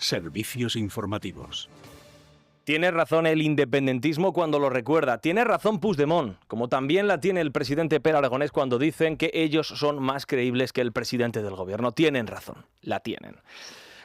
Servicios informativos. Tiene razón el independentismo cuando lo recuerda. Tiene razón Puigdemont, como también la tiene el presidente Pere Aragonés cuando dicen que ellos son más creíbles que el presidente del gobierno. Tienen razón, la tienen.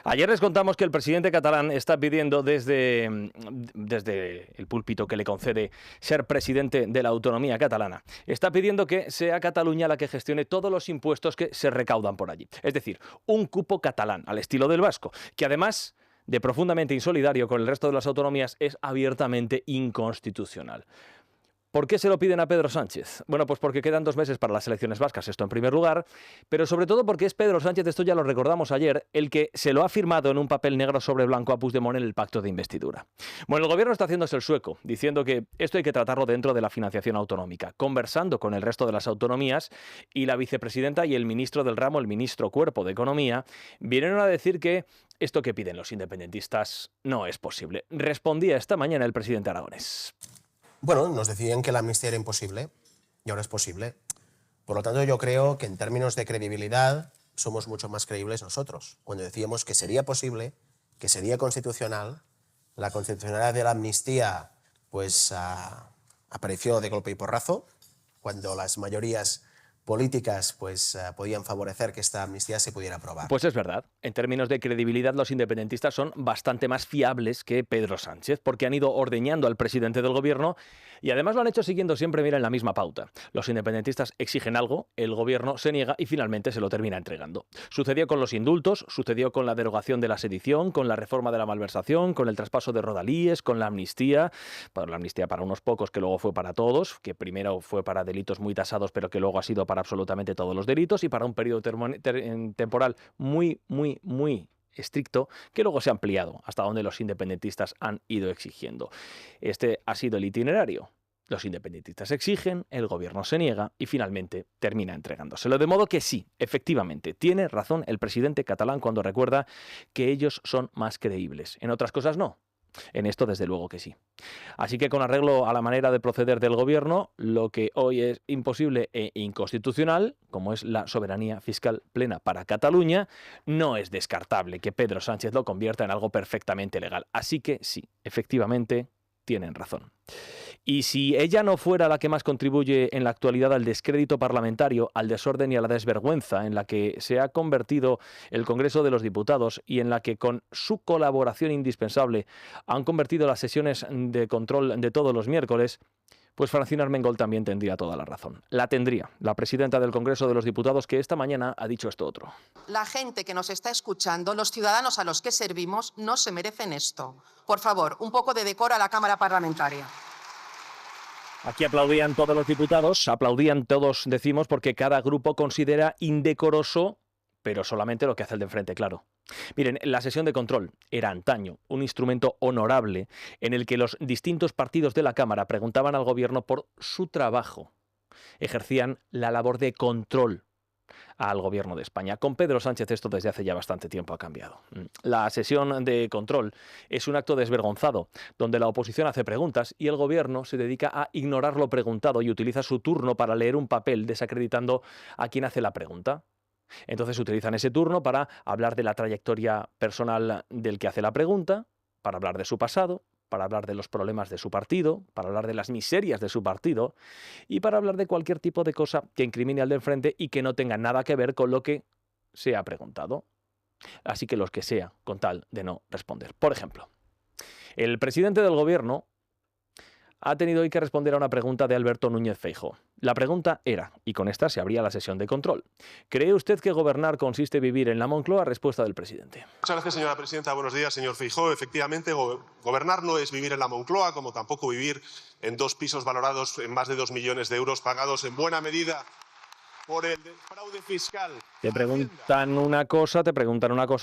Ayer les contamos que el presidente catalán está pidiendo desde el púlpito que le concede ser presidente de la autonomía catalana, está pidiendo que sea Cataluña la que gestione todos los impuestos que se recaudan por allí. Es decir, un cupo catalán al estilo del vasco, que además de profundamente insolidario con el resto de las autonomías, es abiertamente inconstitucional. ¿Por qué se lo piden a Pedro Sánchez? Bueno, pues porque quedan 2 meses para las elecciones vascas, esto en primer lugar, pero sobre todo porque es Pedro Sánchez, esto ya lo recordamos ayer, el que se lo ha firmado en un papel negro sobre blanco a Puigdemont en el pacto de investidura. Bueno, el gobierno está haciéndose el sueco, diciendo que esto hay que tratarlo dentro de la financiación autonómica, conversando con el resto de las autonomías, y la vicepresidenta y el ministro del ramo, el ministro Cuerpo de Economía, vinieron a decir que esto que piden los independentistas no es posible. Respondía esta mañana el presidente Aragonés. Bueno, nos decían que la amnistía era imposible y ahora es posible. Por lo tanto, yo creo que en términos de credibilidad somos mucho más creíbles nosotros. Cuando decíamos que sería posible, que sería constitucional, la constitucionalidad de la amnistía pues apareció de golpe y porrazo, cuando las mayorías políticas pues podían favorecer que esta amnistía se pudiera aprobar. Pues es verdad. En términos de credibilidad, los independentistas son bastante más fiables que Pedro Sánchez, porque han ido ordeñando al presidente del gobierno y además lo han hecho siguiendo siempre, mira, en la misma pauta. Los independentistas exigen algo, el gobierno se niega y finalmente se lo termina entregando. Sucedió con los indultos, sucedió con la derogación de la sedición, con la reforma de la malversación, con el traspaso de rodalíes, con la amnistía para unos pocos, que luego fue para todos, que primero fue para delitos muy tasados, pero que luego ha sido para absolutamente todos los delitos y para un periodo temporal muy estricto, que luego se ha ampliado hasta donde los independentistas han ido exigiendo. Este ha sido el itinerario. Los independentistas exigen, el gobierno se niega y finalmente termina entregándoselo. De modo que sí, efectivamente, tiene razón el presidente catalán cuando recuerda que ellos son más creíbles. En otras cosas no. En esto, desde luego que sí. Así que con arreglo a la manera de proceder del gobierno, lo que hoy es imposible e inconstitucional, como es la soberanía fiscal plena para Cataluña, no es descartable que Pedro Sánchez lo convierta en algo perfectamente legal. Así que sí, efectivamente, tienen razón. Y si ella no fuera la que más contribuye en la actualidad al descrédito parlamentario, al desorden y a la desvergüenza en la que se ha convertido el Congreso de los Diputados y en la que con su colaboración indispensable han convertido las sesiones de control de todos los miércoles, pues Francina Armengol también tendría toda la razón. La tendría, la presidenta del Congreso de los Diputados, que esta mañana ha dicho esto otro. La gente que nos está escuchando, los ciudadanos a los que servimos, no se merecen esto. Por favor, un poco de decoro a la Cámara Parlamentaria. Aquí aplaudían todos los diputados, aplaudían todos, decimos, porque cada grupo considera indecoroso, pero solamente lo que hace el de enfrente, claro. Miren, la sesión de control era antaño un instrumento honorable en el que los distintos partidos de la Cámara preguntaban al gobierno por su trabajo. Ejercían la labor de control al gobierno de España. Con Pedro Sánchez esto desde hace ya bastante tiempo ha cambiado. La sesión de control es un acto desvergonzado, donde la oposición hace preguntas y el gobierno se dedica a ignorar lo preguntado y utiliza su turno para leer un papel desacreditando a quien hace la pregunta. Entonces utilizan ese turno para hablar de la trayectoria personal del que hace la pregunta, para hablar de su pasado, para hablar de los problemas de su partido, para hablar de las miserias de su partido y para hablar de cualquier tipo de cosa que incrimine al de enfrente y que no tenga nada que ver con lo que se ha preguntado. Así que los que sea, con tal de no responder. Por ejemplo, el presidente del gobierno ha tenido hoy que responder a una pregunta de Alberto Núñez Feijóo. La pregunta era, y con esta se abría la sesión de control: ¿cree usted que gobernar consiste en vivir en la Moncloa? Respuesta del presidente. Muchas gracias, señora presidenta. Buenos días, señor Feijóo. Efectivamente, gobernar no es vivir en la Moncloa, como tampoco vivir en 2 pisos valorados en más de 2 millones de euros, pagados en buena medida por el fraude fiscal. Te preguntan una cosa,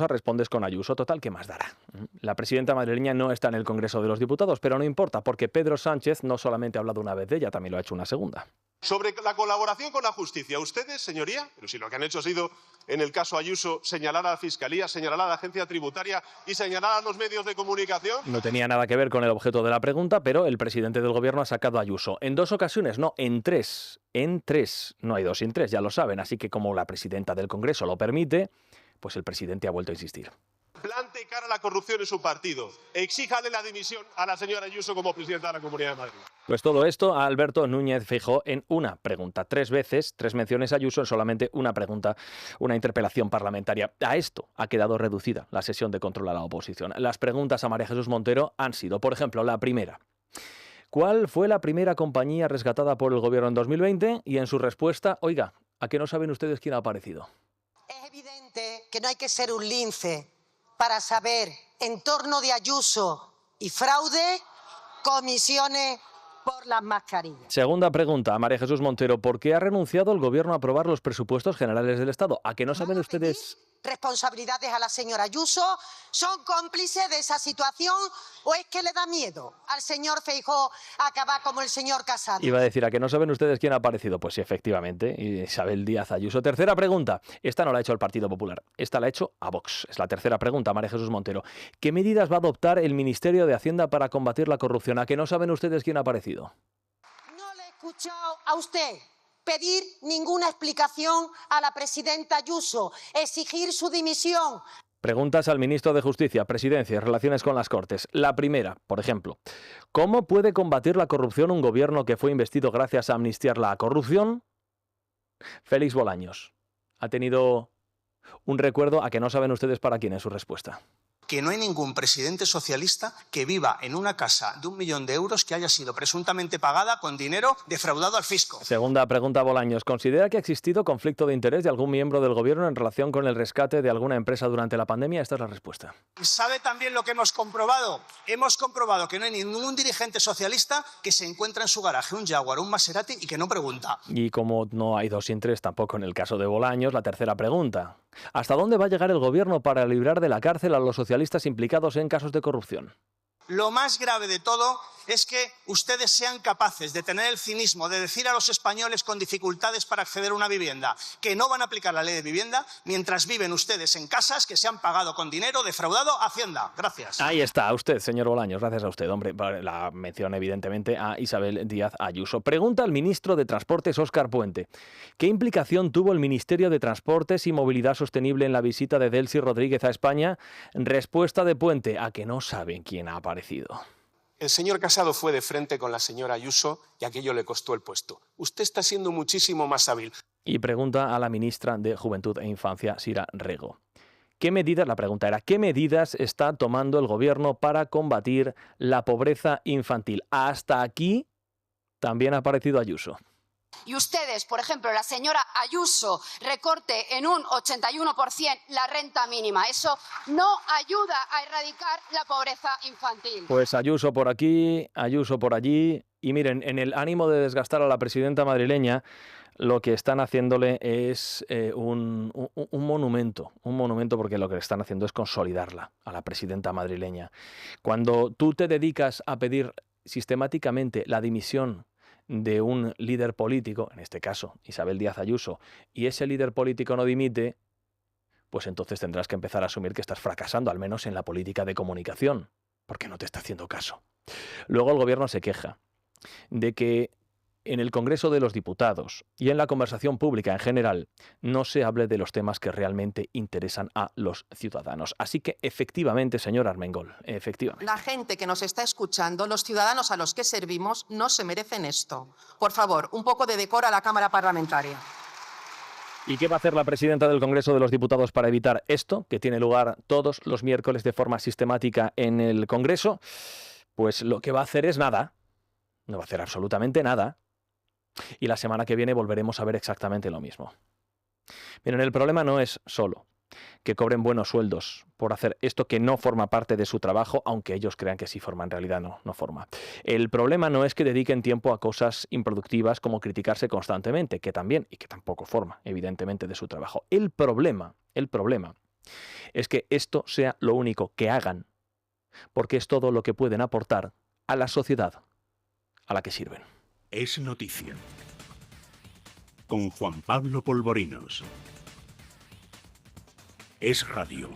respondes con Ayuso. Total, ¿qué más dará? La presidenta madrileña no está en el Congreso de los Diputados, pero no importa, porque Pedro Sánchez no solamente ha hablado una vez de ella, también lo ha hecho una segunda. Sobre la colaboración con la justicia, ustedes, señoría, pero si lo que han hecho ha sido, en el caso Ayuso, señalar a la Fiscalía, señalar a la Agencia Tributaria y señalar a los medios de comunicación. No tenía nada que ver con el objeto de la pregunta, pero el presidente del gobierno ha sacado a Ayuso. En 2 ocasiones, no, en 3. En 3. No hay 2 sin 3, ya lo saben. Así que como la presidenta del Congreso lo permite, pues el presidente ha vuelto a insistir. plante cara a la corrupción en su partido. Exíjale la dimisión a la señora Ayuso como presidenta de la Comunidad de Madrid. Pues todo esto a Alberto Núñez Feijóo en una pregunta. 3 veces, 3 menciones a Ayuso en solamente una pregunta, una interpelación parlamentaria. A esto ha quedado reducida la sesión de control a la oposición. Las preguntas a María Jesús Montero han sido, por ejemplo, la primera: ¿cuál fue la primera compañía rescatada por el gobierno en 2020? Y en su respuesta, oiga, ¿a qué no saben ustedes quién ha aparecido? Es evidente que no hay que ser un lince para saber, en torno de Ayuso y fraude, comisiones por las mascarillas. Segunda pregunta a María Jesús Montero: ¿por qué ha renunciado el gobierno a aprobar los presupuestos generales del Estado? ¿A qué no saben ustedes? ¿Responsabilidades a la señora Ayuso? ¿Son cómplices de esa situación o es que le da miedo al señor Feijóo acabar como el señor Casado? Iba a decir, ¿a que no saben ustedes quién ha aparecido? Pues sí, efectivamente, Isabel Díaz Ayuso. Tercera pregunta. Esta no la ha hecho el Partido Popular, esta la ha hecho a Vox. Es la tercera pregunta, María Jesús Montero. ¿Qué medidas va a adoptar el Ministerio de Hacienda para combatir la corrupción? ¿A que no saben ustedes quién ha aparecido? No le he escuchado a usted pedir ninguna explicación a la presidenta Ayuso, exigir su dimisión. Preguntas al ministro de Justicia, Presidencia y Relaciones con las Cortes. La primera, por ejemplo: ¿cómo puede combatir la corrupción un gobierno que fue investido gracias a amnistiar la corrupción? Félix Bolaños ha tenido un recuerdo a que no saben ustedes para quién es su respuesta. Que no hay ningún presidente socialista que viva en una casa de 1 millón de euros que haya sido presuntamente pagada con dinero defraudado al fisco. Segunda pregunta a Bolaños. ¿Considera que ha existido conflicto de interés de algún miembro del gobierno en relación con el rescate de alguna empresa durante la pandemia? Esta es la respuesta. ¿Sabe también lo que hemos comprobado? Hemos comprobado que no hay ningún dirigente socialista que se encuentra en su garaje un Jaguar o un Maserati y que no pregunta. Y como no hay 2 sin 3 tampoco en el caso de Bolaños, la tercera pregunta: ¿hasta dónde va a llegar el gobierno para librar de la cárcel a los socialistas implicados en casos de corrupción? Lo más grave de todo es que ustedes sean capaces de tener el cinismo de decir a los españoles con dificultades para acceder a una vivienda que no van a aplicar la ley de vivienda mientras viven ustedes en casas que se han pagado con dinero defraudado a Hacienda. Gracias. Ahí está, a usted, señor Bolaños. Gracias a usted, hombre. La mención evidentemente a Isabel Díaz Ayuso. Pregunta al ministro de Transportes, Óscar Puente: ¿qué implicación tuvo el Ministerio de Transportes y Movilidad Sostenible en la visita de Delcy Rodríguez a España? Respuesta de Puente: a que no saben quién ha aparecido. El señor Casado fue de frente con la señora Ayuso y aquello le costó el puesto. Usted está siendo muchísimo más hábil. Y pregunta a la ministra de Juventud e Infancia, Sira Rego. La pregunta era: ¿qué medidas está tomando el gobierno para combatir la pobreza infantil? Hasta aquí también ha aparecido Ayuso. Y ustedes, por ejemplo, la señora Ayuso, recorte en un 81% la renta mínima. Eso no ayuda a erradicar la pobreza infantil. Pues Ayuso por aquí, Ayuso por allí. Y miren, en el ánimo de desgastar a la presidenta madrileña, lo que están haciéndole es un monumento, porque lo que están haciendo es consolidarla a la presidenta madrileña. Cuando tú te dedicas a pedir sistemáticamente la dimisión de un líder político, en este caso Isabel Díaz Ayuso, y ese líder político no dimite, pues entonces tendrás que empezar a asumir que estás fracasando, al menos en la política de comunicación, porque no te está haciendo caso. Luego el gobierno se queja de que en el Congreso de los Diputados y en la conversación pública en general no se hable de los temas que realmente interesan a los ciudadanos. Así que efectivamente, señor Armengol, efectivamente. La gente que nos está escuchando, los ciudadanos a los que servimos, no se merecen esto. Por favor, un poco de decoro a la Cámara Parlamentaria. ¿Y qué va a hacer la presidenta del Congreso de los Diputados para evitar esto, que tiene lugar todos los miércoles de forma sistemática en el Congreso? Pues lo que va a hacer es nada. No va a hacer absolutamente nada. Y la semana que viene volveremos a ver exactamente lo mismo. Miren, el problema no es solo que cobren buenos sueldos por hacer esto que no forma parte de su trabajo, aunque ellos crean que sí forma, en realidad no forma. El problema no es que dediquen tiempo a cosas improductivas como criticarse constantemente, que también y que tampoco forma, evidentemente, de su trabajo. El problema es que esto sea lo único que hagan, porque es todo lo que pueden aportar a la sociedad a la que sirven. Es noticia. Con Juan Pablo Polvorinos. Es radio.